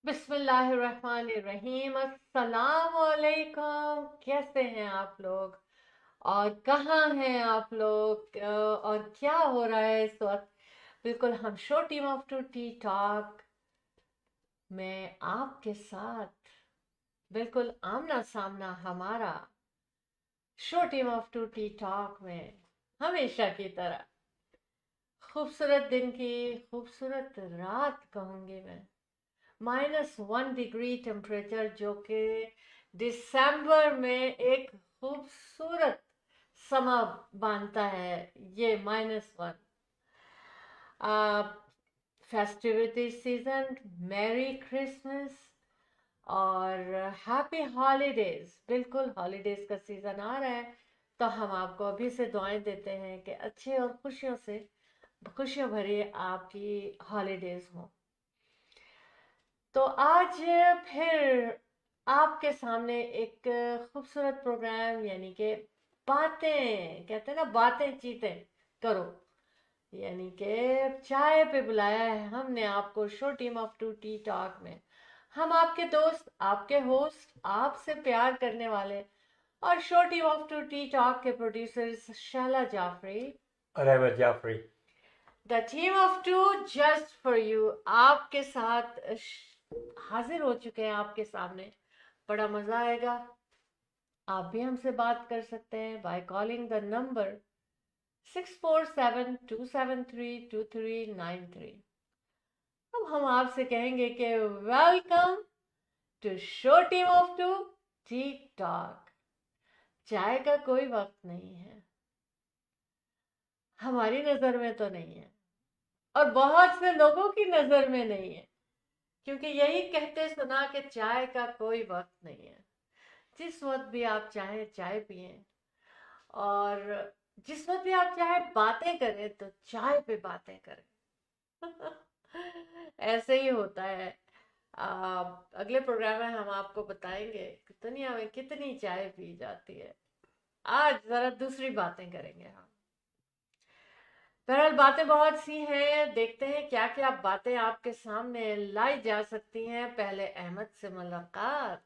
बिस्मिल्लाहिर्रहमानिर्रहीम। अस्सलाम वालेकुम। कैसे हैं आप लोग और कहाँ हैं आप लोग और क्या हो रहा है इस वक्त? बिल्कुल हम show team of two tea talk में आपके साथ बिल्कुल आमना सामना हमारा show team of two tea talk में हमेशा की तरह खूबसूरत दिन की खूबसूरत रात कहूंगी मैं। -1 डिग्री टेम्परेचर जो कि दिसंबर में एक खूबसूरत समा बांधता है। ये -1 फेस्टिविटी सीजन, मैरी क्रिसमस और हैप्पी हॉलीडेज। बिल्कुल हॉलीडेज का सीजन आ रहा है तो हम आपको अभी से दुआएं देते हैं कि अच्छे और खुशियों भरी आपकी हॉलीडेज हो। तो आज फिर आपके सामने एक खूबसूरत प्रोग्राम यानी कि बातें कहते हैं ना, बातें चीतें करो, यानी कि चाय पे बुलाया है हमने आपको show team of two tea talk में। हम आपके दोस्त, आपके होस्ट, आपसे प्यार करने वाले और show team of two tea talk के प्रोड्यूसर्स शैला जाफरी, और Ahmad Jafri. The team of two just for you आपके साथ हाजिर हो चुके हैं आपके सामने। बड़ा मजा आएगा। आप भी हमसे बात कर सकते हैं बाय कॉलिंग द नंबर 6472732393। अब हम आपसे कहेंगे कि welcome to show team of two tea talk. चाय का कोई वक्त नहीं है, हमारी नजर में तो नहीं है और बहुत से लोगों की नजर में नहीं है, क्योंकि यही कहते सुना कि चाय का कोई वक्त नहीं है। जिस वक्त भी आप चाहें चाय पिए और जिस वक्त भी आप चाहे बातें करें तो चाय पे बातें करें। ऐसे ही होता है। अगले प्रोग्राम में हम आपको बताएंगे कि दुनिया में कितनी चाय पी जाती है। आज जरा दूसरी बातें करेंगे हम। बहरहाल बातें बहुत सी हैं, देखते हैं क्या क्या बातें आपके सामने लाई जा सकती हैं। पहले अहमद से मुलाकात।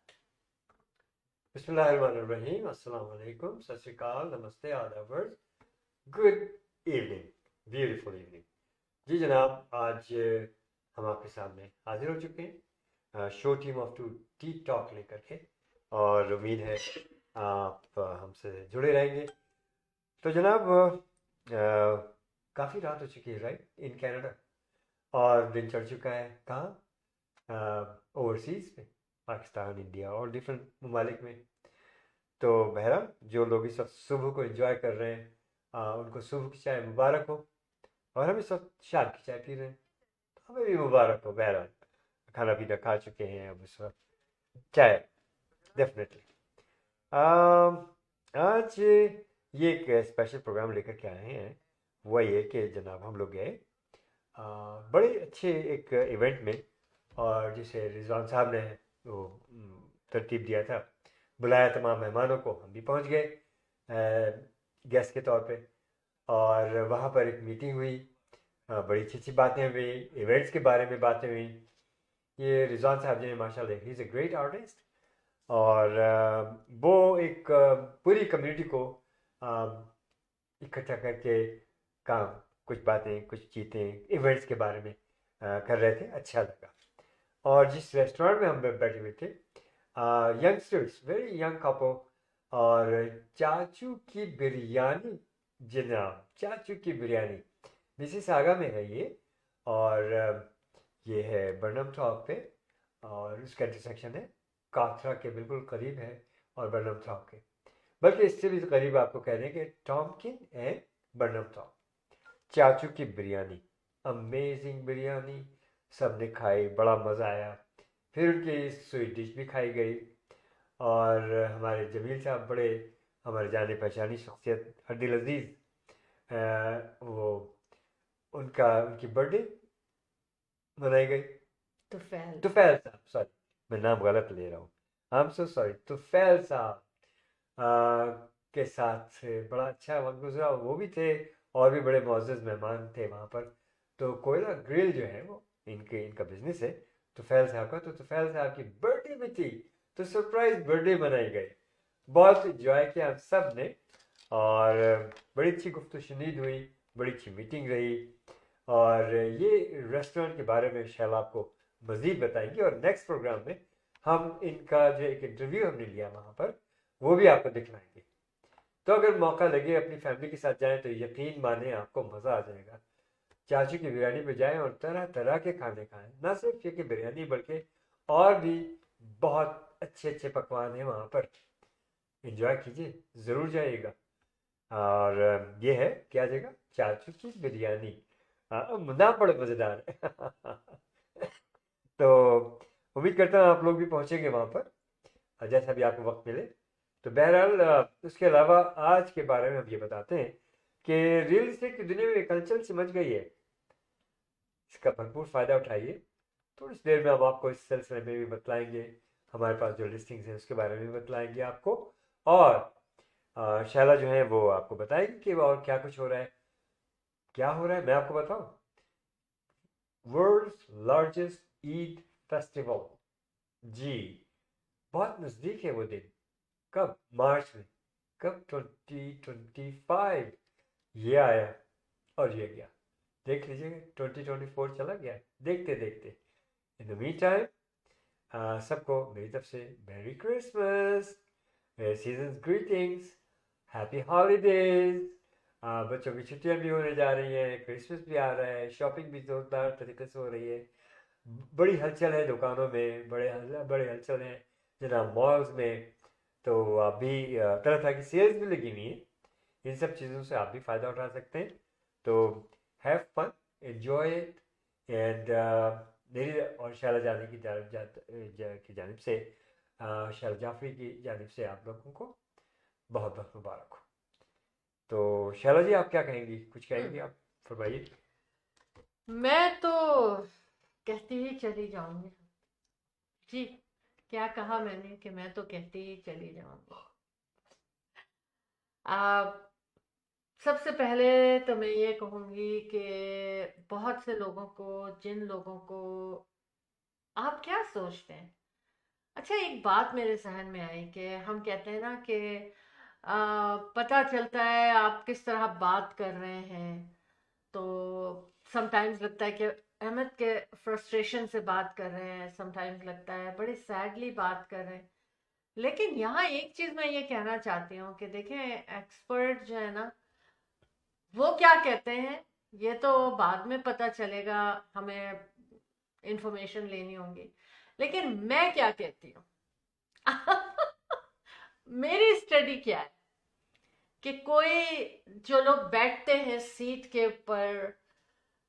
बिस्मिल्लाहिर्रहमानिर्रहीम। अस्सलाम वालेकुम, सत श्री अकाल, नमस्ते, आदाब, गुड इवनिंग, ब्यूटीफुल इवनिंग। जी जनाब, आज हम आपके सामने हाजिर हो चुके हैं show team of two tea talk लेकर के, और उम्मीद है आप हमसे जुड़े रहेंगे। तो जनाब, काफ़ी रात हो चुकी है राइट इन कनाडा, और दिन चढ़ चुका है कहाँ, ओवरसीज़ में, पाकिस्तान, इंडिया और डिफरेंट ममालिक में। तो बहरहाल जो लोग इस वक्त सुबह को एंजॉय कर रहे हैं, उनको सुबह की चाय मुबारक हो, और हम इस वक्त शाम की चाय पी रहे हैं तो हमें भी मुबारक हो। बहरहाल खाना पीना खा चुके हैं, अब इस वक्त चाय डेफिनेटली। आज ये एक स्पेशल प्रोग्राम लेकर के आए हैं। हुआ ये कि जनाब हम लोग गए बड़े अच्छे एक इवेंट में, और जिसे रिजवान साहब ने वो तरतीब दिया था, बुलाया तमाम मेहमानों को, हम भी पहुंच गए गेस्ट के तौर पे। और वहाँ पर एक मीटिंग हुई, बड़ी अच्छी अच्छी बातें हुई, इवेंट्स के बारे में बातें हुई। ये रिजवान साहब जी ने माशाल्लाह, he is a great artist, और वो एक पूरी कम्युनिटी को इकट्ठा करके काम, कुछ बातें, कुछ चीज़ें इवेंट्स के बारे में कर रहे थे। अच्छा लगा। और जिस रेस्टोरेंट में हम बैठे हुए थे, यंगस्टर्स, वेरी यंग कपल, और चाचू की बिरयानी, जनाब चाचू की बिरयानी मिसिस आगा में है ये, और ये है बर्नम थॉप पे, और उसका इंटरसेक्शन है काथरा के बिल्कुल करीब है, और बर्नम थॉप के, बल्कि इससे भी करीब आपको कह दें कि टॉमकिन एंड बर्नम थॉप। चाचू की बिरयानी, अमेजिंग बिरयानी, सब ने खाई, बड़ा मज़ा आया। फिर उनकी स्वीट डिश भी खाई गई, और हमारे जमील साहब, बड़े हमारे जाने पहचानी शख्सियत, अब्दुल अजीज़, वो उनकी बर्थडे मनाई गई। तुफैल तुफैल साहब। साहब, सॉरी, मैं नाम गलत ले रहा हूँ, I am so sorry, Tufail साहब के साथ बड़ा अच्छा वक्त गुजरा। वो भी थे, और भी बड़े मुअज़्ज़ज़ मेहमान थे वहाँ पर। तो कोयला ग्रिल जो है वो इनका बिजनेस है, तुफैल साहब का, तो तुफैल साहब की बर्थडे भी थी, तो सरप्राइज बर्थडे मनाई गई। बहुत इंजॉय किया हम सब ने, और बड़ी अच्छी गुफ्तगू शुनीद हुई, बड़ी अच्छी मीटिंग रही। और ये रेस्टोरेंट के बारे में शैला आपको मज़ीद बताएंगे, और नेक्स्ट प्रोग्राम में हम इनका जो एक इंटरव्यू हमने लिया वहाँ पर, वो भी आपको दिखलाएंगे। तो अगर मौका लगे अपनी फैमिली के साथ जाएं तो यकीन माने आपको मज़ा आ जाएगा। चाचू की बिरयानी पे जाएं और तरह तरह के खाने खाएं, ना सिर्फ ये कि बिरयानी बल्कि और भी बहुत अच्छे अच्छे पकवान हैं वहाँ पर। एंजॉय कीजिए, ज़रूर जाइएगा। और ये है क्या जगह, चाचू की बिरयानी। नाम बड़ा मज़ेदार है। तो उम्मीद करता हूँ आप लोग भी पहुँचेंगे वहाँ पर, जैसा भी आपको वक्त मिले। तो बहरहाल उसके अलावा आज के बारे में हम ये बताते हैं कि रियल इस्टेट की दुनिया में एक हलचल समझ गई है, इसका भरपूर फ़ायदा उठाइए। थोड़ी सी देर में हम आपको इस सिलसिले में भी बतलाएंगे, हमारे पास जो लिस्टिंग्स हैं उसके बारे में भी बतलाएंगे आपको। और शैला जो है वो आपको बताएगी कि और क्या कुछ हो रहा है। क्या हो रहा है मैं आपको बताऊं, वर्ल्ड्स लार्जेस्ट ईद फेस्टिवल, जी बहुत नज़दीक है वो दिन। कब, मार्च में। कब, 2025। ये आया और ये गया, देख लीजिए 2024 चला गया देखते देखते। इन द मीन टाइम सबको मेरी तरफ से merry Christmas, season greetings, happy holidays. बच्चों की छुट्टियां भी होने जा रही हैं, क्रिसमस भी आ रहा है, शॉपिंग भी जोरदार तरीके से हो रही है, बड़ी हलचल है दुकानों में, बड़े हलचल हैं जनाब मॉल्स में। तो अभी तरह तरह की सेल्स भी लगी हुई हैं, इन सब चीज़ों से आप भी फ़ायदा उठा सकते हैं। तो have fun, enjoy it. And मेरी और शैला जानी की जानिब से, शैला जाफरी की जानिब से आप लोगों को बहुत बहुत मुबारक हो। तो शैला जी आप क्या कहेंगी, कुछ कहेंगी आप, फरमाइए। मैं तो कहती ही चली जाऊंगी जी। क्या कहा मैंने कि मैं तो कहती ही चली जाऊंगी। आ, सबसे पहले तो मैं ये कहूंगी कि बहुत से लोगों को, जिन लोगों को आप क्या सोचते हैं। अच्छा, एक बात मेरे जहन में आई कि हम कहते हैं ना कि पता चलता है आप किस तरह बात कर रहे हैं। तो समटाइम्स लगता है कि अहमद के फ्रस्ट्रेशन से बात कर रहे हैं, समटाइम्स लगता है बड़े सैडली बात कर रहे हैं। लेकिन यहाँ एक चीज मैं ये कहना चाहती हूँ कि देखें, एक्सपर्ट जो है ना, वो क्या कहते हैं ये तो बाद में पता चलेगा, हमें इंफॉर्मेशन लेनी होगी। लेकिन मैं क्या कहती हूँ, मेरी स्टडी क्या है कि कोई, जो लोग बैठते हैं सीट के ऊपर,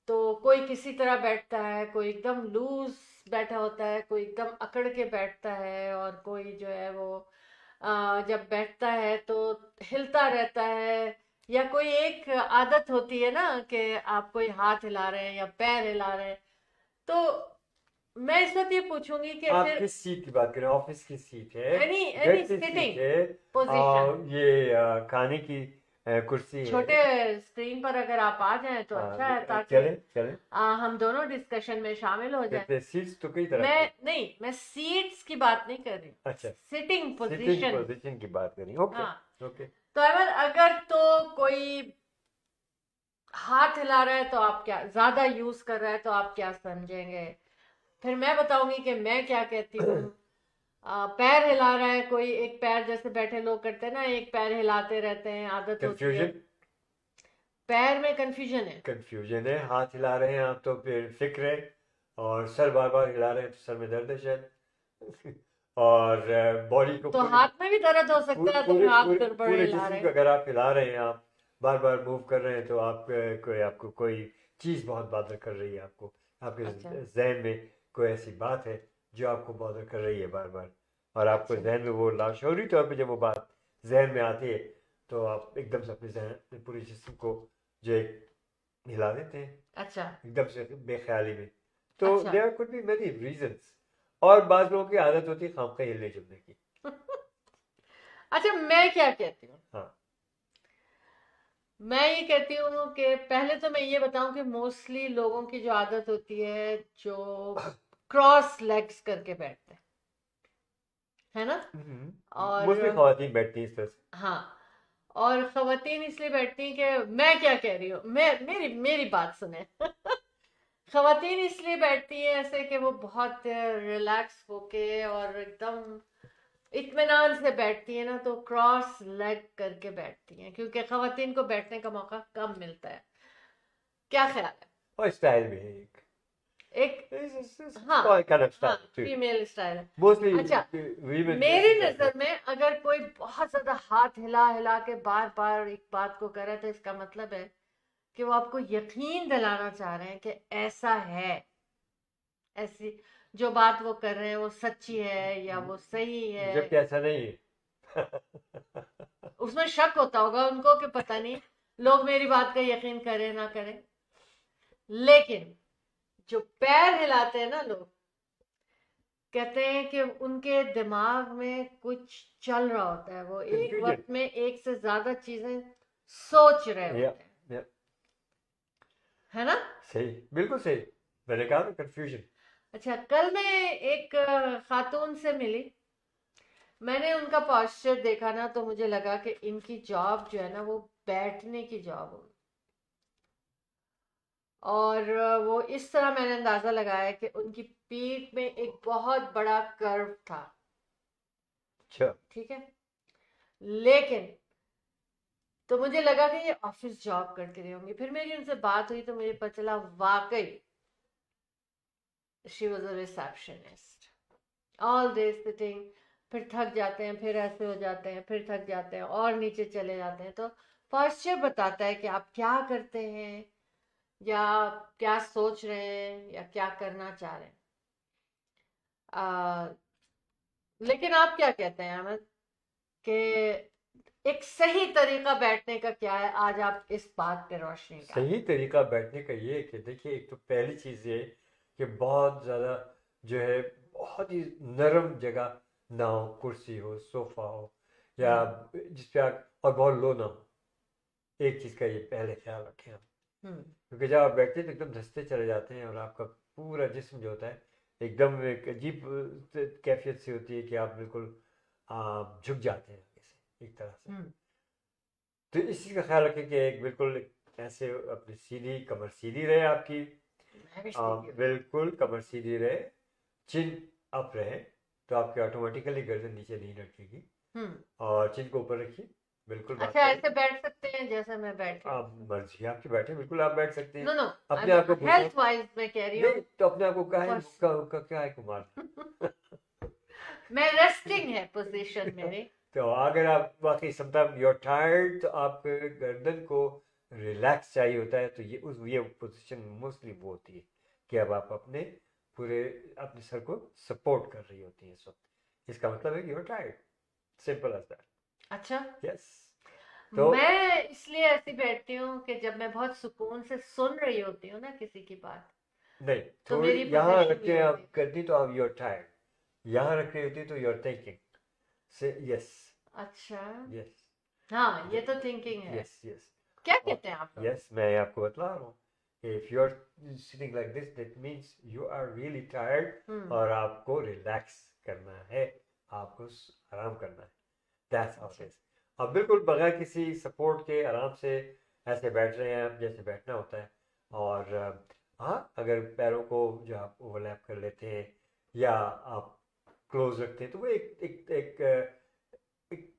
तो कोई किसी तरह बैठता है, कोई एकदम लूज बैठा होता है, कोई एकदम अकड़ के बैठता है, और कोई जो है वो जब बैठता है तो हिलता रहता है। या कोई एक आदत होती है ना कि आप कोई हाथ हिला रहे हैं या पैर हिला रहे हैं। तो मैं इस वक्त ये पूछूंगी कि आप फिर किस सीट की बात करें, ऑफिस की सीट है, एनी घर एनी की सीट सिटिंग है, पोजीशन, ये खाने की कुर्सी छोटे है। स्क्रीन पर अगर आप आ जाएं तो अच्छा है, ताकि चलें चलें, हम दोनों डिस्कशन में शामिल हो जाएं। कहते सीट्स तो कई तरह मैं की। नहीं, मैं सीट्स की बात नहीं कर रही, अच्छा, सिटिंग सिटिंग पोजीशन। पोजीशन की बात करें, ओके। हाँ, ओके। तो अगर तो कोई हाथ हिला रहा है तो आप क्या, ज्यादा यूज कर रहा है तो आप क्या समझेंगे। फिर मैं बताऊंगी कि मैं क्या कहती हूँ। पैर हिला रहा है कोई, एक पैर, जैसे बैठे लोग करते हैं ना, एक पैर हिलाते रहते हैं, आदत होती है। कंफ्यूजन, पैर में कंफ्यूजन है। कंफ्यूजन है, हाथ हिला रहे हैं आप तो फिर फिक्र है, और सर बार बार हिला रहे हैं तो सर में दर्द है शायद। और बॉडी को तो हाथ में भी दर्द हो सकता है, तुम पूरे हाथ पूरे गड़बड़ पूरे हिला जिस्म रहे को हैं। अगर आप हिला रहे हैं, आप बार बार मूव कर रहे हैं, तो आपको कोई चीज़ बहुत बॉदर कर रही है, आपको आपके अच्छा। जहन में कोई ऐसी बात है जो आपको बॉदर कर रही है बार बार। और आपको अच्छा। जहन में वो लाशौरी तौर पे जब वो बात जहन में आती है, तो आप एकदम से अपने जहन, पूरे जिस्म को जो एक हिला देते हैं अच्छा। एकदम से बेख्याली में। तो अच्छा। There could be many reasons, और बाज़ लोगों की आदत होती है खामखा हिलने जुलने की। अच्छा, मैं क्या कहती हूँ। हाँ। मैं ये कहती हूँ कि पहले तो मैं ये बताऊं कि मोस्टली लोगों की जो आदत होती है, जो क्रॉस लेग्स करके बैठते हैं, है ना? मोस्टली और खवातीन बैठती हैं इस तरह से। हाँ, और खवातीन इसलिए बैठती हैं कि मैं क्या कह रही हूँ, मैं मेरी मेरी बात सुने। खवातीन इसलिए बैठती हैं ऐसे कि वो बहुत रिलैक्स होके और एकदम इत्मीनान से बैठती है ना, तो क्रॉस लेग करके बैठती हैं, क्योंकि खवातीन को बैठने का मौका कम मिलता है। क्या ख्याल और स्टाइल भी है एक, है? एक, it's हाँ, kind of हाँ, style too. फीमेल स्टाइल है। Mostly अच्छा, women मेरी बैठते नजर हैं। में अगर कोई बहुत ज्यादा हाथ हिला हिला के बार बार एक बात को करे, तो इसका मतलब है कि वो आपको यकीन दिलाना चाह रहे हैं कि ऐसा है, ऐसी जो बात वो कर रहे हैं वो सच्ची है या वो सही है। जबकि ऐसा नहीं है। उसमें शक होता होगा उनको कि पता नहीं लोग मेरी बात का यकीन करें ना करें, लेकिन जो पैर हिलाते हैं ना लोग, कहते हैं कि उनके दिमाग में कुछ चल रहा होता है, वो एक Confusion. वक्त में एक से ज्यादा चीजें सोच रहे या होते हैं, या है ना? सही, बिल्कुल सही। मैंने कहा ना कंफ्यूजन। अच्छा, कल मैं एक खातून से मिली, मैंने उनका पोस्चर देखा ना, तो मुझे लगा कि इनकी जॉब जो है ना वो बैठने की जॉब होगी। और वो इस तरह मैंने अंदाजा लगाया कि उनकी पीठ में एक बहुत बड़ा कर्व था, अच्छा, ठीक है, लेकिन तो मुझे लगा कि ये ऑफिस जॉब करती रही होंगी। फिर मेरी उनसे बात हुई तो मुझे पता चला वाकई she was a receptionist, all day sitting, फिर थक जाते हैं, फिर ऐसे हो जाते हैं, फिर थक जाते हैं और नीचे चले जाते हैं। तो पोस्चर बताता है कि आप क्या करते हैं या क्या सोच रहे हैं या क्या करना चाह रहे हैं। आ, लेकिन आप क्या कहते हैं अहमद कि एक सही तरीका बैठने का क्या है? आज आप इस बात पे रोशनी डालें। सही तरीका बैठने का ये है कि देखिए, एक तो पहली चीज़ ये कि बहुत ज़्यादा जो है, बहुत ही नरम जगह ना हो, कुर्सी हो, सोफा हो, या हम्म, जिस पे आप, और बहुत लो ना हो। एक चीज़ का ये पहले ख्याल रखें आप, हम्म, क्योंकि जब आप बैठते हैं तो एकदम धंसते चले जाते हैं और आपका पूरा जिस्म जो होता है एकदम एक अजीब कैफियत सी होती है कि आप बिल्कुल झुक जाते हैं आगे से एक तरह से। हम्म, तो इस चीज़ का ख्याल रखें कि एक बिल्कुल ऐसे अपनी सीधी कमर सीधी रहे आपकी, मैं भी सीधी हूँ। बिल्कुल कमर सीधी रहे, चिन अप रहे, तो आपकी ऑटोमेटिकली गर्दन नीचे नहीं लटकेगी। हम्म। और चिन को ऊपर रखिए, बिल्कुल बात अच्छा, करें। ऐसे बैठ सकते हैं जैसे मैं बैठ रही हूँ? आप मर्जी आपकी, बैठे बिल्कुल आप बैठ सकते नो हैं। नो, अपने आप को घुटनों, हेल्थ वाइज मैं कह रही हूँ। नहीं तो अपने आप को काहे बस मुक्का हुक्का क्या है कुमार। मैं रेस्टिंग है पोजीशन मेरी। तो अगर आप वाकई समटाइम यू आर टायर्ड, तो आप गर्दन को रिलैक्स चाहिए होता है, तो ये पोजीशन मोस्टली वो होती है कि अब आप अपने पूरे अपने सर को सपोर्ट कर रही होती है इस वक्त। इसका मतलब है कि you are tired, simple as that. अच्छा, यस। तो मैं इसलिए ऐसी बैठती हूँ कि जब मैं बहुत सुकून से सुन रही होती हूँ ना किसी की बात, नहीं, तो थोड़ी मेरी यहाँ पोजीशन रखते ये हैं होती आप करती तो आप यू आर टायर्ड, यहाँ रख रही होती तो यू आर थिंकिंग से। यस, है। अच्छा, यस, हाँ, ये तो थिंकिंग है। Yes, yes. क्या कहते हैं आप लोग? यस, मैं आपको बता रहा हूँ, if you are sitting like this, that means you are really tired, hmm. और आपको रिलैक्स करना है, आपको आराम करना है। दैट्स हाउ इट अच्छा। इज। आप बिल्कुल बगैर किसी सपोर्ट के आराम से ऐसे बैठ रहे हैं, आप जैसे बैठना होता है। और हाँ, अगर पैरों को जो आप ओवरलैप कर लेते हैं या आप क्लोज रखते हैं, तो वो एक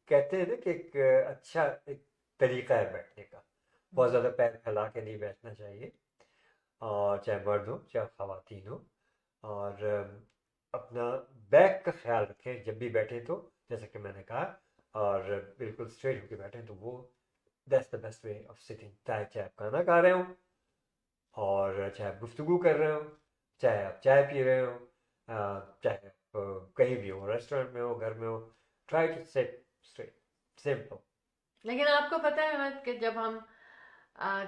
कहते हैं ना कि एक अच्छा एक तरीका है बैठने का। बहुत हम्म, ज़्यादा पैर फैला के नहीं बैठना चाहिए, और चाहे मर्द हो चाहे खवातीन हो। और अपना बैक का ख्याल रखें जब भी बैठे, तो जैसा कि मैंने कहा, और बिल्कुल स्ट्रेट होकर बैठे, तो वो that's the best way of sitting. चाहे आप खाना खा रहे हो, और चाहे आप गुफ्तगू कर रहे हो, चाहे आप चाय पी रहे हो, चाहे आप कहीं भी हो, रेस्टोरेंट में हो, घर में हो, try to sit straight, simple. लेकिन आपको पता है अहमद कि जब हम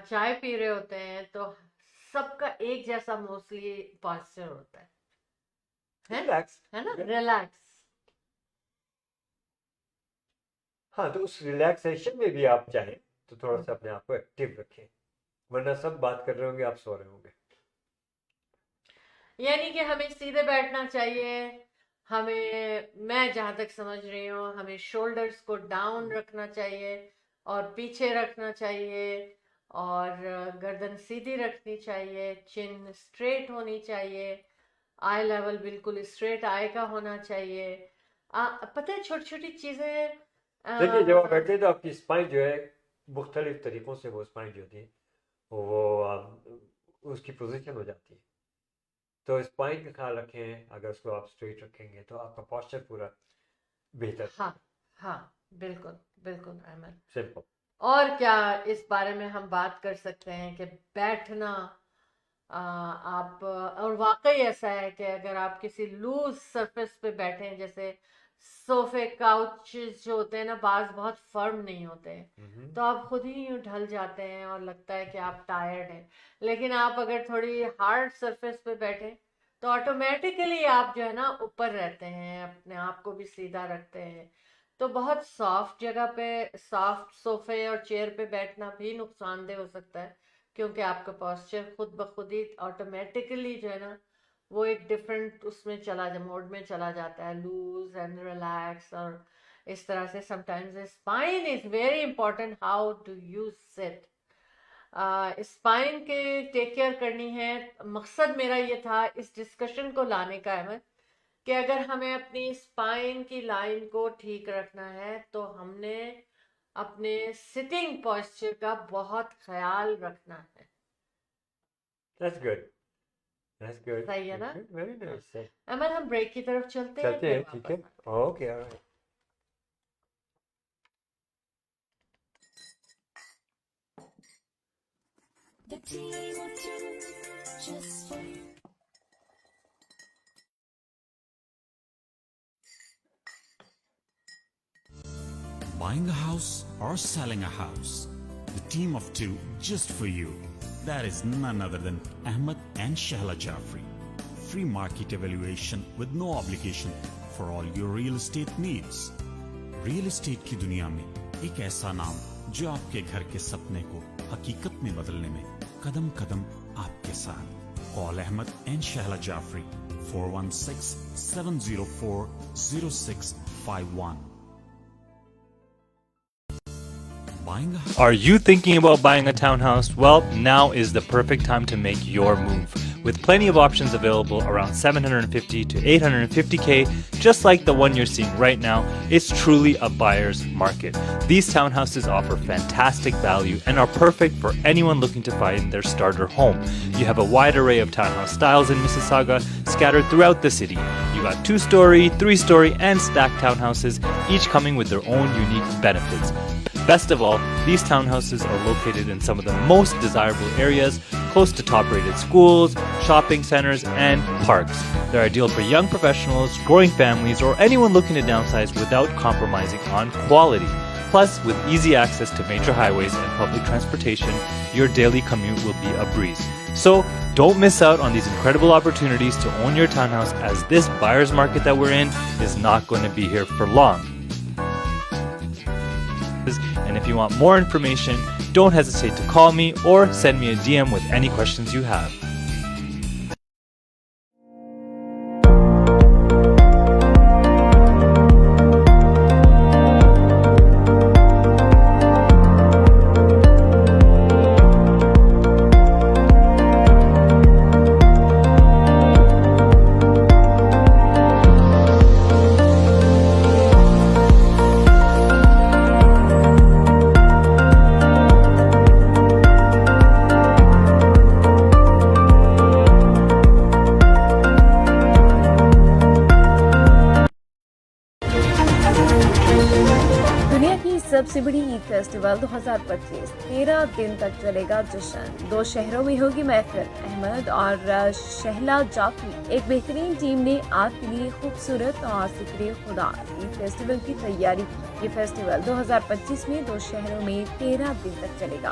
चाय पी रहे होते हैं तो सबका एक जैसा मोस्टली पॉस्चर होता रिलैक्स। है ना? रिलैक्स। हाँ, तो उस रिलैक्सेशन में भी आप चाहें तो थोड़ा सा अपने आप को एक्टिव रखें, वरना सब बात कर रहे होंगे, आप सो रहे होंगे। यानी कि हमें सीधे बैठना चाहिए, मैं जहां तक समझ रही हूँ हमें शोल्डर्स को डाउन रखना चाहिए और पीछे रखना चाहिए, और गर्दन सीधी रखनी चाहिए, चिन स्ट्रेट होनी चाहिए, आई लेवल बिल्कुल स्ट्रेट आई का होना चाहिए। पता है छोटी छोटी चीजें। देखिए जब आप बैठते हैं तो आपकी स्पाइन जो है मुख्तलिफ तरीक़ों से वो स्पाइन जो होती है वो उसकी पोजीशन हो जाती है। तो स्पाइन का ख्याल रखें, अगर उसको आप स्ट्रेट रखेंगे तो आपका पोस्चर पूरा बेहतर हाँ हाँ, बिल्कुल बिल्कुल अहमद। सिंपल। और क्या इस बारे में हम बात कर सकते हैं कि बैठना, आप और वाकई ऐसा है कि अगर आप किसी लूज सरफेस पे बैठे हैं, जैसे सोफे काउच जो होते हैं ना, बाज बहुत फर्म नहीं होते हैं, तो आप खुद ही यूं ढल जाते हैं और लगता है कि आप टायर्ड हैं। लेकिन आप अगर थोड़ी हार्ड सरफेस पे बैठे तो ऑटोमेटिकली आप जो है ना ऊपर रहते हैं, अपने आप को भी सीधा रखते हैं। तो बहुत सॉफ्ट जगह पे, सॉफ्ट सोफे और चेयर पे बैठना भी नुकसानदेह हो सकता है, क्योंकि आपका पोस्चर खुद ब खुद ही ऑटोमेटिकली जो है ना वो एक डिफरेंट उसमें मोड में चला जाता है, लूज एंड रिलैक्स। और इस तरह से sometimes spine is very important, how to use sit. Spine के टेक केयर करनी है। मकसद मेरा ये था इस डिस्कशन को लाने का अहमद, कि अगर हमें अपनी स्पाइन की लाइन को ठीक रखना है तो हमने अपने सिटिंग पोस्चर का बहुत ख्याल रखना है। That's good. That's good. सही है ना? Very nice. अमर, हम ब्रेक की तरफ चलते हैं, चलते फिर हैं, ठीक है। वापस आते okay, alright. The team of two, just for you. Buying a house or selling a house, the team of two just for you. That is none other than Ahmed and Shahla Jafri. Free market evaluation with no obligation for all your real estate needs. Real estate की दुनिया में एक ऐसा नाम जो आपके घर के सपने को हकीकत में बदलने में कदम कदम आपके साथ. Call Ahmed and Shahla Jafri 416-704-0651. Are you thinking about buying a townhouse? Well, now is the perfect time to make your move. With plenty of options available around 750 to 850K, just like the one you're seeing right now, it's truly a buyer's market. These townhouses offer fantastic value and are perfect for anyone looking to find their starter home. You have a wide array of townhouse styles in Mississauga scattered throughout the city. You got 2-story, 3-story, and stacked townhouses, each coming with their own unique benefits. Best of all, these townhouses are located in some of the most desirable areas, close to top-rated schools, shopping centers, and parks. They're ideal for young professionals, growing families, or anyone looking to downsize without compromising on quality. Plus, with easy access to major highways and public transportation, your daily commute will be a breeze. So, don't miss out on these incredible opportunities to own your townhouse, as this buyer's market that we're in is not going to be here for long. And if you want more information, don't hesitate to call me or send me a DM with any questions you have. सबसे बड़ी Eid festival 2025 13 दिन तक चलेगा जश्न। 2 शहरों में होगी महफिल। अहमद और शहला जाफरी एक बेहतरीन टीम ने आपके लिए खूबसूरत और फिक्र खुदा ईद फेस्टिवल की तैयारी की। ये फेस्टिवल 2025 में 2 शहरों में 13 दिन तक चलेगा।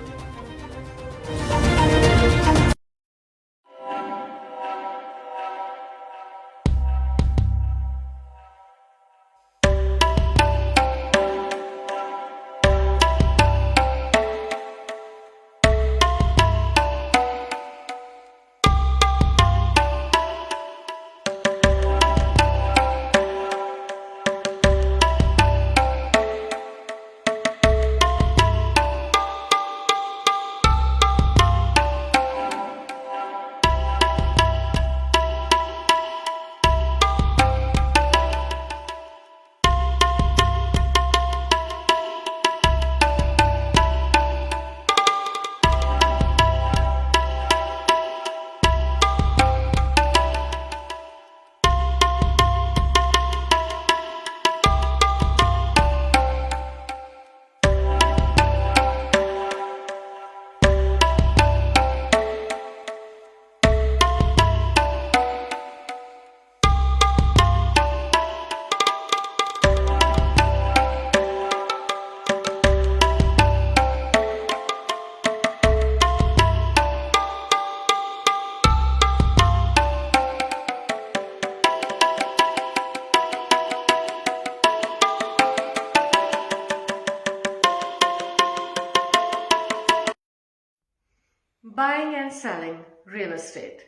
buying and selling real estate.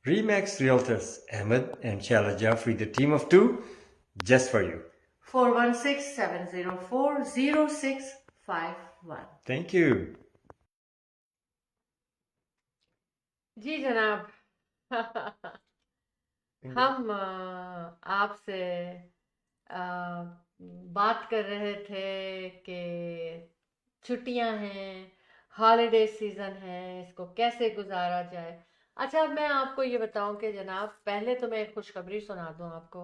Remax Realtors, Ahmed and Shala Jaffrey, the team of two, just for you. 416-704-0651. Thank you. जी जनाब, हम आपसे बात कर रहे थे कि छुट्टियां हैं, हॉलीडे सीजन है, इसको कैसे गुजारा जाए। अच्छा, मैं आपको ये बताऊं कि जनाब, पहले तो मैं एक खुशखबरी सुना दूं आपको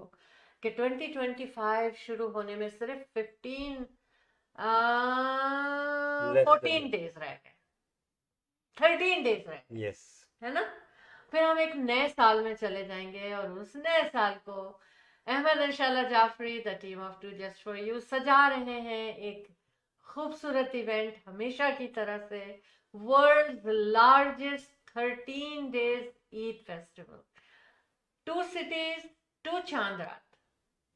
कि 2025 शुरू होने में सिर्फ 14 डेज रह गए, 13 डेज रह गए, Yes. है ना। फिर हम एक नए साल में चले जाएंगे और उस नए साल को Ahmad and Shaila Jafri, the team of two just for you, सजा रहे हैं एक खूबसूरत इवेंट, हमेशा की तरह से world largest 13 days Eid festival, 2 cities 2 चांद रात।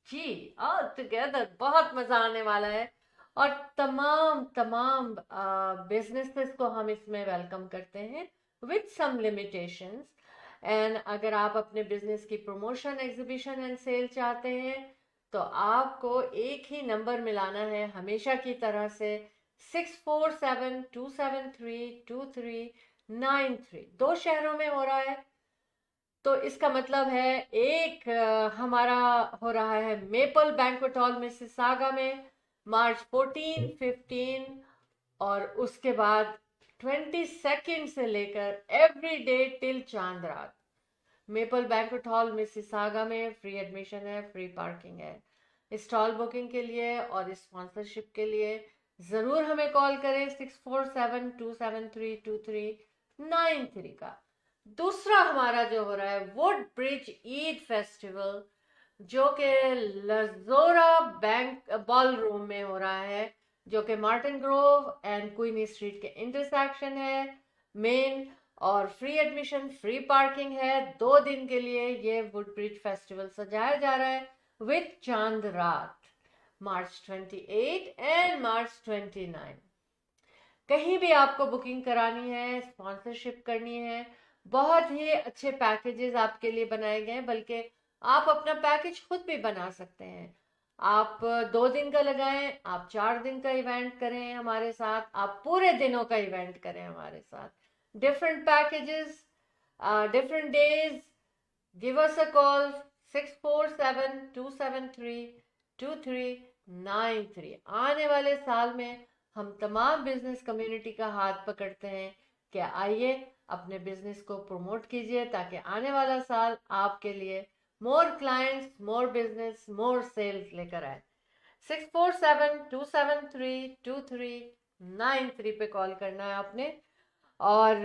जी, ऑल टुगेदर बहुत मजा आने वाला है और तमाम बिजनेसेस को हम इसमें वेलकम करते हैं विद सम लिमिटेशंस। एंड अगर आप अपने बिजनेस की प्रमोशन, एग्जीबिशन एंड सेल चाहते हैं तो आपको एक ही नंबर मिलाना है, हमेशा की तरह से 6472732393। 2 शहरों में हो रहा है, तो इसका मतलब है एक हमारा हो रहा है मेपल बैंक्वेट हॉल मिसिसागा में मार्च 14, 15 और उसके बाद 22 से लेकर एवरी डे टिल चांद रात। मेपल बैंक्वेट हॉल मिसिसागा में फ्री एडमिशन है, फ्री पार्किंग है। स्टॉल बुकिंग के लिए और स्पॉन्सरशिप के लिए जरूर हमें कॉल करें 6472732393 का। दूसरा हमारा जो हो रहा है वुड ब्रिज ईद फेस्टिवल, जो कि लजोरा बैंक बॉल रूम में हो रहा है, जो कि मार्टिन ग्रोव एंड क्वीनी स्ट्रीट के इंटरसेक्शन है मेन, और फ्री एडमिशन, फ्री पार्किंग है। 2 दिन के लिए ये वुड ब्रिज फेस्टिवल सजाया जा रहा है विद चांद रात, मार्च 28 एंड मार्च 29। कहीं भी आपको बुकिंग करानी है, स्पॉन्सरशिप करनी है, बहुत ही अच्छे पैकेजेस आपके लिए बनाए गए हैं, बल्कि आप अपना पैकेज खुद भी बना सकते हैं। आप 2 दिन का लगाएं, आप 4 दिन का इवेंट करें हमारे साथ, आप पूरे दिनों का इवेंट करें हमारे साथ। Different packages, different days, give us a call 6472732393। आने वाले साल में हम तमाम बिजनेस कम्युनिटी का हाथ पकड़ते हैं कि आइए अपने बिजनेस को प्रमोट कीजिए, ताकि आने वाला साल आपके लिए मोर क्लाइंट्स, मोर बिजनेस, मोर सेल्स लेकर आए। 6472732393 पे कॉल करना है आपने। और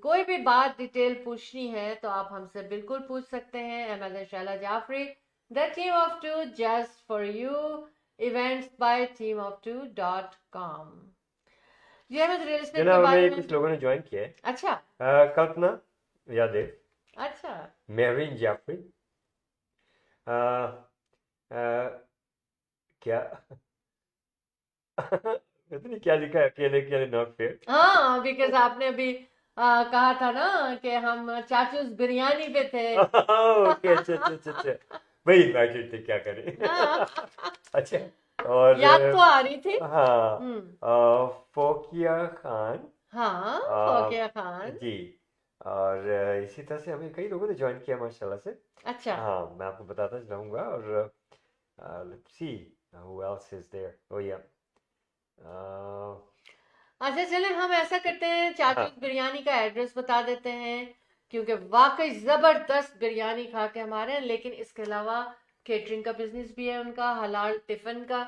कोई भी बात डिटेल पूछनी है तो आप हमसे बिल्कुल पूछ सकते हैं। Ahmad and Shaila Jafri, the team of two just for you, events by teamof2.com। जी, अहमद, रियल एस्टेट के जनाब, बारे हमें में। कुछ लोगों ने ज्वाइन किया है। अच्छा कल्पना यादेव, अच्छा मेहरीन जाफरी, क्या पता नहीं क्या लिखा है, अकेले अकेले नॉट फेयर। हाँ, बिकॉज आपने अभी कहा था ना कि हम चाचूस बिरयानी पे थे। ओके, अच्छा वही इन्वाइटेड थे, क्या करें। हाँ, अच्छा, और याद तो आ रही थी। हाँ, हम्म, फोकिया खान, हाँ, आ, फोकिया खान। जी, और इसी तरह से हमें कई लोगों ने ज्वाइन किया माशाल्लाह से। अच्छा, हाँ, मैं आपको बताता रहूँगा। और let's see who else is there. Oh yeah, अच्छा, चले हम ऐसा करते हैं, चाचूस हाँ बिरयानी का एड्रेस बता देते हैं, क्योंकि वाकई जबरदस्त बिरयानी खा के हमारे हैं। लेकिन इसके अलावा केटरिंग का बिजनेस भी है उनका, हलाल टिफिन का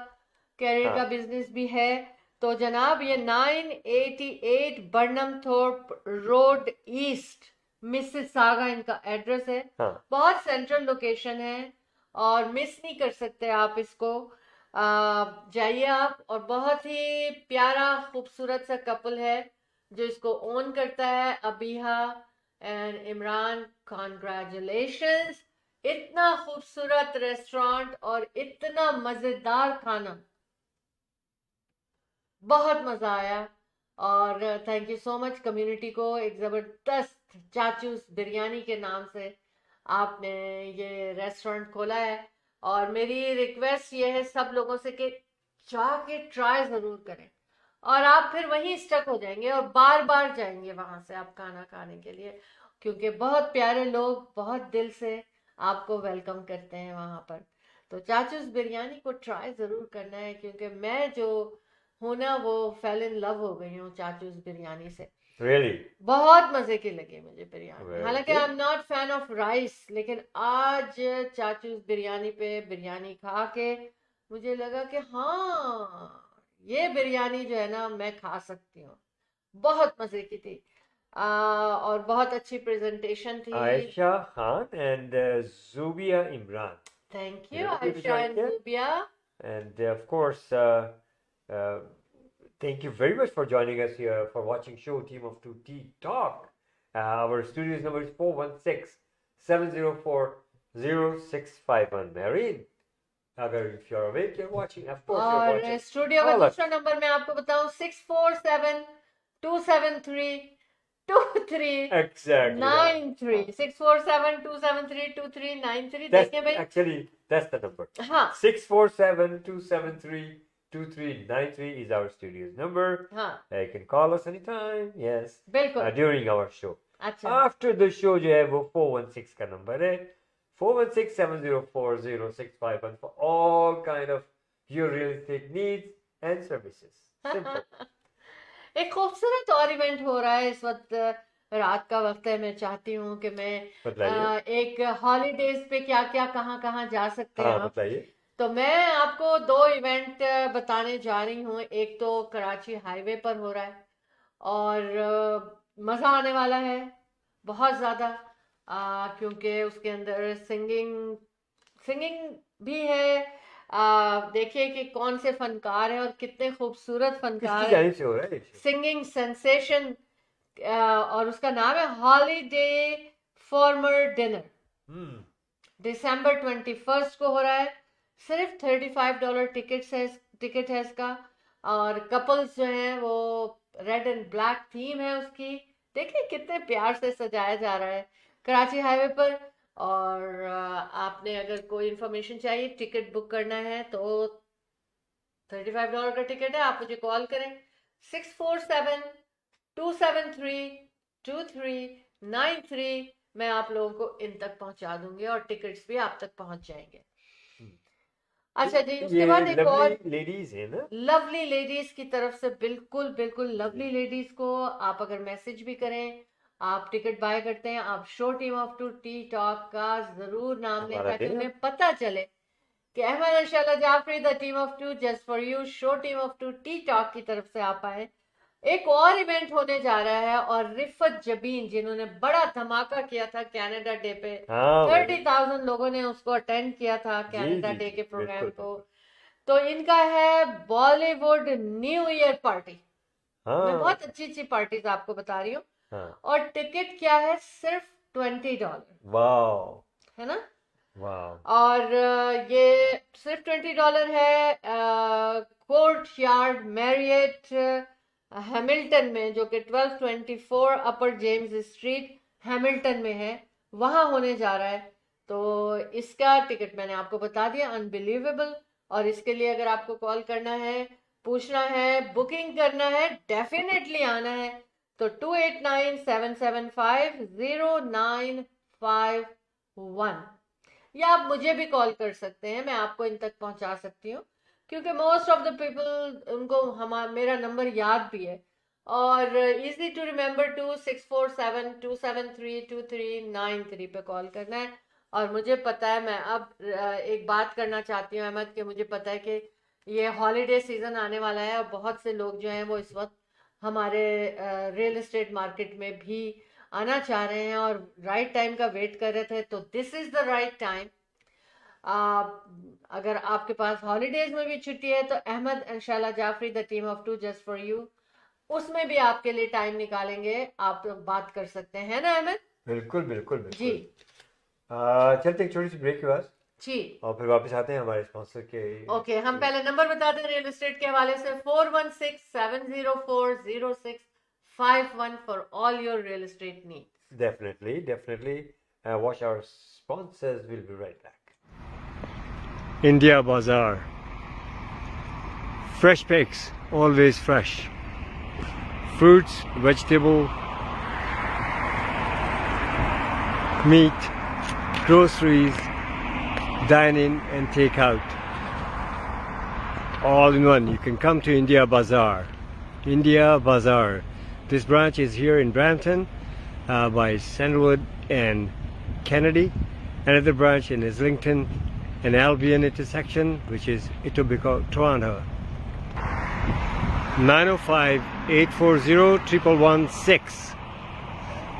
कैरियर का हाँ बिजनेस भी है। तो जनाब, ये 988 Burnhamthorpe road east, Mississauga इनका एड्रेस है। हाँ बहुत सेंट्रल लोकेशन है और मिस नहीं कर सकते आप इसको। जाइए आप। और बहुत ही प्यारा खूबसूरत सा कपल है जो इसको ओन करता है, अबीहा एंड इमरान। कॉन्ग्रेचुलेशंस, इतना खूबसूरत रेस्टोरेंट और इतना मजेदार खाना, बहुत मजा आया। और thank you so much community को, एक ज़बरदस्त चाचूस बिरयानी के नाम से आपने ये रेस्टोरेंट खोला है। और मेरी रिक्वेस्ट ये है सब लोगों से कि जाके ट्राई ज़रूर करें, और आप फिर वहीं स्टक हो जाएंगे और बार बार जाएंगे वहां से आप खाना खाने के लिए, क्योंकि बहुत प्यारे लोग बहुत दिल से आपको वेलकम करते हैं वहां पर। तो चाचूस बिरयानी को ट्राई ज़रूर करना है, क्योंकि मैं जो हूँ ना वो फेल इन लव हो गई हूँ चाचूस बिरयानी से। Really? बहुत मजे की लगी मुझे बिरयानी, Very हालांकि आई good. Am not fan of rice, लेकिन आज चाचूस बिरयानी पे बिरयानी खा के मुझे लगा कि हाँ ये बिरयानी जो है ना मैं खा सकती हूँ। बहुत मजे की थी। और बहुत अच्छी प्रेजेंटेशन थी। Aisha Khan and Zubia Imran. Thank You you know, people Ayesha joined and here. Zubia. And of course, thank you very much for joining us here for watching show Team of Two T Talk. Our studio's number is 416-704-0651. Marine, if you're awake, you're watching. Of course, you're और watching. Studio का Call us. दूसरा number मैं आपको बताऊं 647-273-2393। Exactly. 647-273-2393। That's देखिए भाई। actually that's the number. हाँ 647-273-2393 is our studio's number. हाँ You can call us anytime. Yes. बिल्कुल। During our show. अच्छा After the show जो है वो 416 का नंबर है, 416-704-0651 for all kind of your real estate needs and services. Simple. एक खूबसूरत और इवेंट हो रहा है इस वक्त, रात का वक्त है, मैं चाहती हूँ कि मैं बताइए। एक हॉलीडेज पे क्या क्या कहाँ कहाँ जा सकते हैं हाँ आप। बताइए। तो मैं आपको दो इवेंट बताने जा रही हूँ। एक तो कराची हाईवे पर हो रहा है और मज़ा आने वाला है बहुत ज़्यादा, क्योंकि उसके अंदर सिंगिंग भी है। देखिए कि कौन से फनकार हैं और कितने खूबसूरत फनकार किसकी हैं। जानिब से हो रहा है ये show? सिंगिंग सेंसेशन, और उसका नाम है हॉलीडे फॉर्मर डिनर। हम्म दिसंबर 21 को हो रहा है। सिर्फ $35 टिकट है इसका। और कपल्स जो हैं वो रेड एंड ब्लैक थीम है उसकी। देखिए कितने प्यार से सजाया जा रहा है कराची हाईवे पर। और आपने अगर कोई इंफॉर्मेशन चाहिए, टिकट बुक करना है तो $35 का टिकट है। आप मुझे कॉल करें 647-273-2393। मैं आप लोगों को इन तक पहुंचा दूंगी और टिकट्स भी आप तक पहुंच जाएंगे। अच्छा जी, उसके ये बाद एक और लवली लेडीज है ना? लवली लेडीज की तरफ से बिल्कुल बिल्कुल लवली लेडीज को आप अगर मैसेज भी करें, आप टिकट बाय करते हैं, आप show team of two tea talk का जरूर नाम लें हमारा ताकि दें उन्हें पता चले कि Ahmad and Shaila Jafri the team of two just for you show team of two tea talk की तरफ से आप आए। एक और इवेंट होने जा रहा है और रिफत जबीन जिन्होंने बड़ा धमाका किया था कनाडा डे पे, हाँ 30,000 लोगों ने उसको अटेंड किया था जी, कनाडा जी, डे जी, के प्रोग्राम बिल्कुल, को। तो इनका है बॉलीवुड न्यू ईयर पार्टी। मैं हाँ बहुत अच्छी अच्छी पार्टीज आपको बता रही हूँ। हाँ और टिकट क्या है, सिर्फ $20 वाओ है ना। वाओ और ये सिर्फ $20 है। कोर्ट यार्ड मैरियट हैमिल्टन में, जो कि 1224 अपर जेम्स स्ट्रीट हैमिल्टन में है, वहां होने जा रहा है। तो इसका टिकट मैंने आपको बता दिया, अनबिलीवेबल। और इसके लिए अगर आपको कॉल करना है, पूछना है, बुकिंग करना है, डेफिनेटली आना है, तो 2897750951, या आप मुझे भी कॉल कर सकते हैं, मैं आपको इन तक पहुंचा सकती हूँ, क्योंकि मोस्ट ऑफ द पीपल उनको मेरा नंबर याद भी है और इजी टू रिमेम्बर। 647-273-2393 पे कॉल करना है। और मुझे पता है, मैं अब एक बात करना चाहती हूँ अहमद, कि मुझे पता है कि ये हॉलीडे सीजन आने वाला है और बहुत से लोग जो हैं वो इस वक्त हमारे रियल एस्टेट मार्केट में भी आना चाह रहे हैं और राइट टाइम का वेट कर रहे थे। तो this is the right time. अगर आपके पास हॉलीडेज में भी छुट्टी है तो Ahmad and Shaila Jafri the team of two just for you, उसमें भी आपके लिए टाइम निकालेंगे, आप बात कर सकते हैं ना अहमद? बिल्कुल बिल्कुल बिल्कुल जी। चलते एक छोटी सी ब्रेक के बाद जी और फिर वापस आते हैं हमारे स्पॉन्सर के। ओके, हम पहले नंबर बता दें रियल एस्टेट के हवाले से 4167040651 for all your real estate needs. Definitely. Watch our sponsors. We'll be right back. India Bazaar. Fresh pigs, always fresh. Fruits, vegetable, meat, groceries, dine in and take out. All in one. You can come to India Bazaar. India Bazaar. This branch is here in Brampton by Sandalwood and Kennedy. Another branch in Islington and Albion intersection, which is Etobicoke, Toronto. 905-840-1116.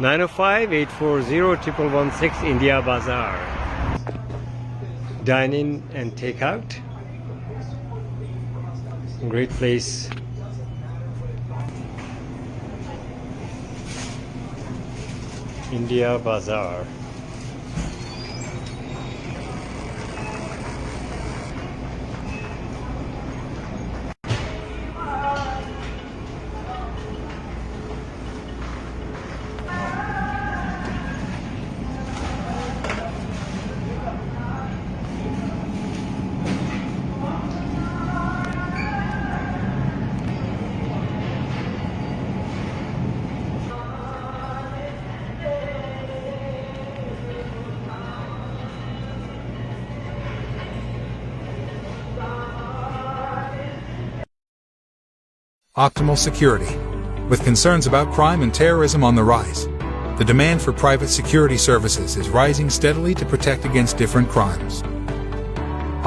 905-840-1116 India Bazaar. Dine in and take out. Great place. India Bazaar. Optimal security. With concerns about crime and terrorism on the rise, the demand for private security services is rising steadily to protect against different crimes.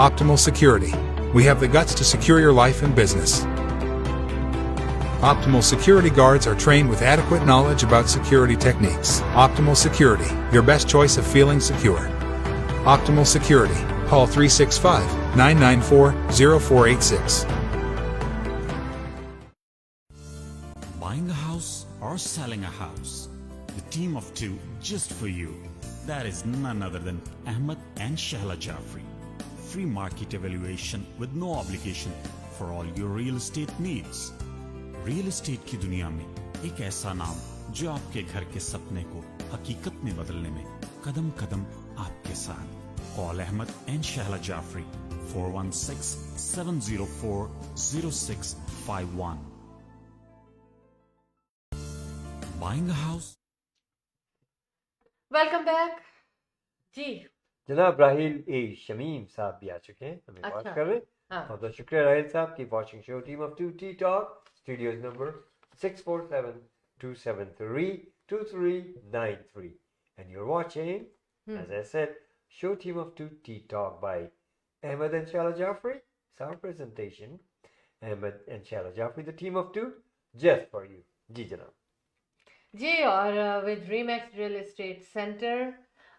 Optimal security. We have the guts to secure your life and business. Optimal security guards are trained with adequate knowledge about security techniques. Optimal security. Your best choice of feeling secure. Optimal security. Call 365-994-0486. Buying a house or selling a house? The team of two just for you. That is none other than Ahmed and Shahla Jafri. Free market evaluation with no obligation for all your real estate needs. Real estate की दुनिया में एक ऐसा नाम जो आपके घर के सपने को हकीकत में बदलने में कदम कदम आपके साथ। Call Ahmed and Shahla Jafri 416-704-0651. Buying a house? Welcome back ji. जनाब राहिल ए शमीम साहब भी आ चुके हैं, हमें बात अच्छा। कर रहे हैं। हाँ। बहुत बहुत शुक्रिया राहिल साहब की watching show team of 2 talk studios number 647-273-2393 and you're watching as I said show team of 2 talk by Ahmed and Shala Jafri. Sound presentation Ahmed and Shala Jafri, the team of 2 just for you. जी जनाब। जी, और with रीमैक्स real estate centre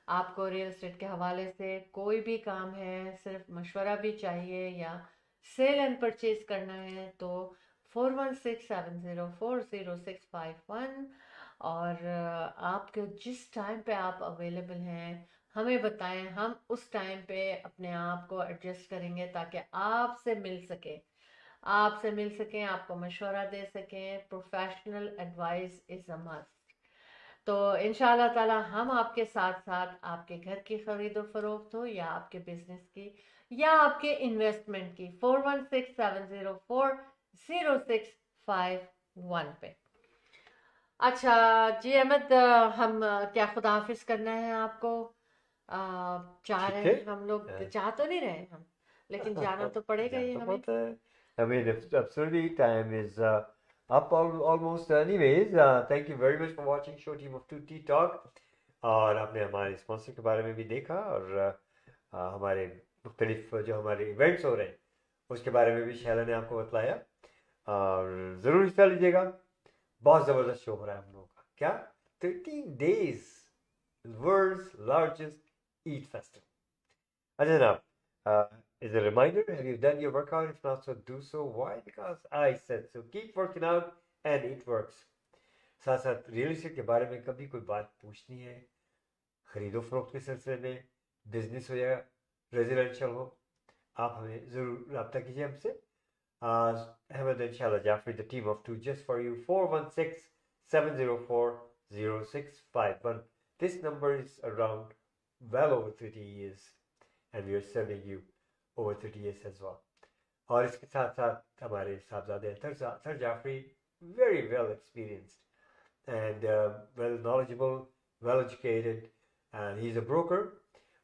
आपको real estate के हवाले से कोई भी काम है, सिर्फ मशवरा भी चाहिए या सेल एंड परचेज करना है तो 4167040651 और आपके जिस टाइम पे आप अवेलेबल हैं हमें बताएं, हम उस टाइम पे अपने आप को एडजस्ट करेंगे ताकि आपसे मिल सकें, आपको मशवरा दे सकें। Professional advice is a must. तो इंशाल्लाह ताला हम आपके साथ साथ आपके घर की ख़रीदो फरोख्त हो या आपके बिजनेस की या आपके इन्वेस्टमेंट की 4167040651 पे। अच्छा जी अहमद, हम क्या खुदा हाफिज करना है आपको? चाह रहे हैं हम लोग, चाह तो नहीं रहे हम, लेकिन जाना तो पड़ेगा ही हमें। I mean, absolutely, time is up almost. Anyways, thank you very much for watching show team of 2 Talk. और आपने हमारे स्पॉन्सर के बारे में भी देखा और हमारे मुख्तलिफ जो हमारे इवेंट्स हो रहे हैं उसके बारे में भी शैला ने आपको बतलाया और ज़रूर हिस्सा लीजिएगा। बहुत ज़बरदस्त शो हो रहा है हम लोगों का। क्या 13 days world's largest eat festival। अच्छा जनाब, is a reminder, have you done your workout? If not so, do so. Why? Because I said so. Keep working out and it works. साथ साथ रियल एस्टेट के बारे में कभी कोई बात पूछनी है, खरीदो फरोख्त के सिलसिले में, बिजनेस हो या रेजिडेंशियल हो, आप हमें ज़रूर रब्ता कीजिए हमसे। Ahmed and Shala Jaffrey, the team of two, just for you. 416-704-0651. This number is around well over 30 years, and we are serving you over 30 years as well. और इसके साथ साथ हमारे साहबजादे अतर Jafri, very well experienced and well knowledgeable, well educated, and he's a broker.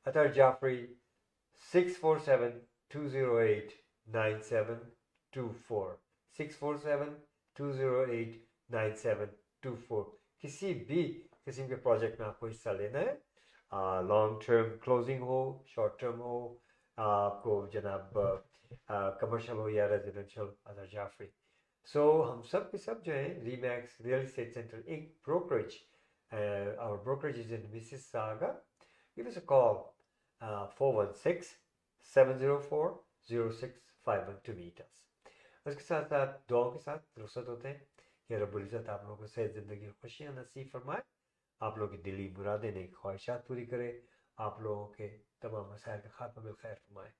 Atar Jaffrey, 647-208-9724, 647-208-9724। किसी भी किस्म के project में आपको हिस्सा लेना है, लॉन्ग टर्म क्लोजिंग हो, शॉर्ट टर्म हो, आपको जनाब कमर्शियल हो या रेजिडेंशियल, अतर जाफरी। सो हम सब के सब जो हैं Remax real estate centre inc brokerage, our brokerage is in Mississauga. Give us a call, 416-704-0651 to meet us. उसके साथ साथ दुआओं के साथ रुखसत होते हैं कि रब्बुल इज़्ज़त आप लोगों को सेहत ज़िंदगी खुशियाँ नसीब फरमाए, आप लोगों की दिली मुरादें नेक ख्वाहिशात पूरी करे, आप लोगों के तमाम मसाइल का खात्मा बिल खैर फरमाए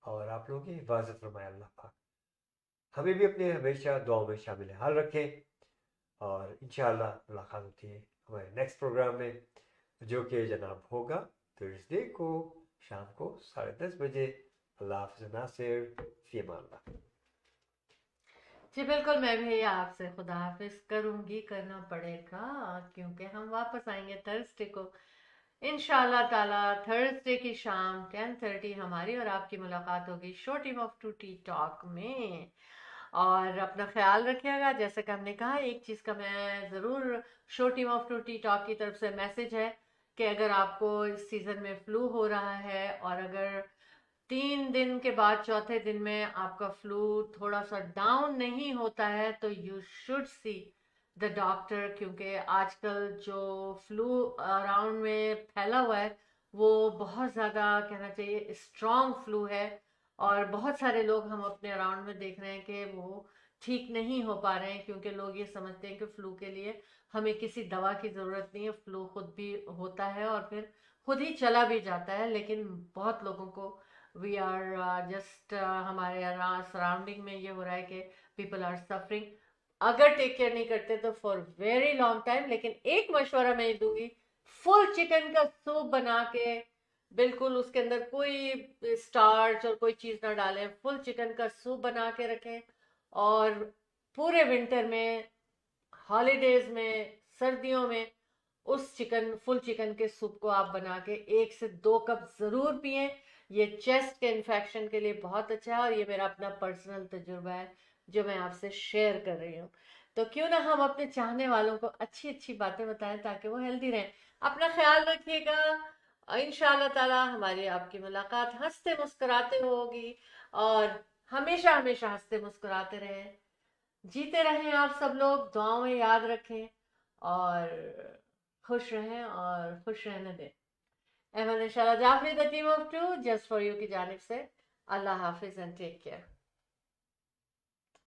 और आप लोगों की हिफाजत फरमाए अल्लाह पाक। हमें भी अपने हमेशा दुआओं में शामिल हाल रखें और इंशाअल्लाह मुलाकात होती है हमारे नेक्स्ट प्रोग्राम में, जो कि जनाब होगा थर्सडे को शाम को 10:30 बजे। अल्लाह हाफ़िज़ नासिर, फ़ी अमान अल्लाह। जी बिल्कुल, मैं भी आपसे खुदा हाफिज करूंगी, करना पड़ेगा क्योंकि हम वापस आएंगे थर्सडे को इंशाल्लाह ताला। थर्सडे की शाम 10:30 हमारी और आपकी मुलाकात होगी show team of two tea talk में। और अपना ख्याल रखिएगा। जैसे कि हमने कहा, एक चीज़ का मैं ज़रूर show team of two tea talk की तरफ से मैसेज है कि अगर आपको इस सीज़न में फ्लू हो रहा है और अगर 3 दिन के बाद चौथे दिन में आपका फ्लू थोड़ा सा डाउन नहीं होता है तो you should see the doctor, क्योंकि आजकल जो फ्लू अराउंड में फैला हुआ है वो बहुत ज़्यादा कहना चाहिए स्ट्रॉन्ग फ्लू है और बहुत सारे लोग हम अपने अराउंड में देख रहे हैं कि वो ठीक नहीं हो पा रहे हैं क्योंकि लोग ये समझते हैं कि फ्लू के लिए हमें किसी दवा की ज़रूरत नहीं है, फ्लू खुद भी होता है और फिर खुद ही चला भी जाता है। लेकिन बहुत लोगों को वी आर जस्ट हमारे सराउंडिंग में ये हो रहा है कि पीपल आर सफरिंग। अगर टेक केयर नहीं करते तो फॉर वेरी लॉन्ग टाइम। लेकिन एक मशवरा मैं दूंगी, फुल चिकन का सूप बना के, बिल्कुल उसके अंदर कोई स्टार्च और कोई चीज़ ना डालें, फुल चिकन का सूप बना के रखें और पूरे विंटर में, हॉलीडेज में, सर्दियों में उस फुल चिकन के सूप को आप बना के 1 से 2 कप ज़रूर पिएं। ये चेस्ट के इन्फेक्शन के लिए बहुत अच्छा है और ये मेरा अपना पर्सनल तजुर्बा है जो मैं आपसे शेयर कर रही हूँ। तो क्यों ना हम अपने चाहने वालों को अच्छी अच्छी बातें बताएं ताकि वो हेल्दी रहें। अपना ख्याल रखिएगा। इंशाल्लाह ताला हमारी आपकी मुलाकात हंसते मुस्कुराते होगी और हमेशा हमेशा हंसते मुस्कुराते रहें। जीते रहें आप सब लोग, दुआओं में याद रखें और खुश रहें और खुश रहने दें। Ahmad Shaila Jafri, the team of two, just for you की जानिब से अल्लाह हाफिज एंड टेक केयर।